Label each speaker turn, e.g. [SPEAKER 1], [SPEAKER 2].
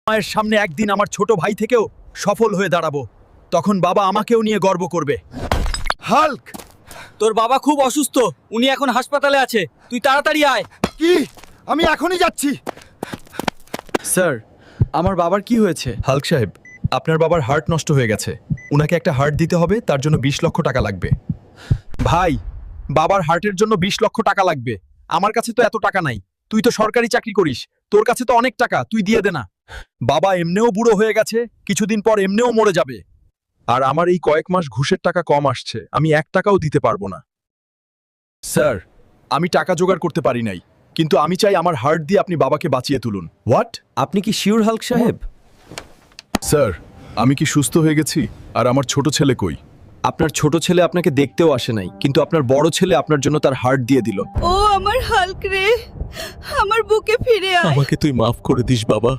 [SPEAKER 1] মায়ের সামনে একদিন আমার ছোট ভাই থেকেও সফল হয়ে দাঁড়াবো, তখন বাবা আমাকেও নিয়ে গর্ব করবে।
[SPEAKER 2] হাল্ক!
[SPEAKER 3] তোর বাবা খুব অসুস্থ, উনি এখন হাসপাতালে আছে, তুই তাড়াতাড়ি আয়।
[SPEAKER 2] কি? আমি এখনই যাচ্ছি।
[SPEAKER 1] স্যার, আমার বাবার কি হয়েছে?
[SPEAKER 4] হাল্ক সাহেব, আপনার বাবার হার্ট নষ্ট হয়ে গেছে। উনাকে একটা হার্ট দিতে হবে, তার জন্য 20 লক্ষ টাকা লাগবে।
[SPEAKER 1] ভাই, বাবার হার্টের জন্য 20 লক্ষ টাকা লাগবে। আমার কাছে তো এত টাকা নাই। তুই তো সরকারি চাকরি করিস, তোর কাছে তো অনেক টাকা, তুই দিয়ে দে না। বাবা এমনিও বুড়ো হয়ে গেছে, কিছুদিন পর এমনিও মরে যাবে।
[SPEAKER 4] আর আমার এই কয়েক মাস ঘুষের টাকা কম আসছে, আমি 1 টাকাও দিতে পারবো না।
[SPEAKER 1] স্যার, আমি টাকা জোগাড় করতে পারি নাই, কিন্তু আমি চাই আমার হার্ট দিয়ে আপনি বাবাকে বাঁচিয়ে তুলুন।
[SPEAKER 4] হোয়াট?
[SPEAKER 3] আপনি কি শিওর হাল্ক সাহেব?
[SPEAKER 4] স্যার, আমি কি সুস্থ হয়ে গেছি? আর আমার ছোট ছেলে কই?
[SPEAKER 1] আপনার ছোট ছেলে আপনাকে দেখতেও আসে নাই, কিন্তু আপনার বড় ছেলে আপনার জন্য তার হার্ট দিয়ে দিল।
[SPEAKER 5] ও আমার হাল্ক রে, আমার বুকে ফিরে আয়।
[SPEAKER 4] আমাকে তুই মাফ করে দিস বাবা।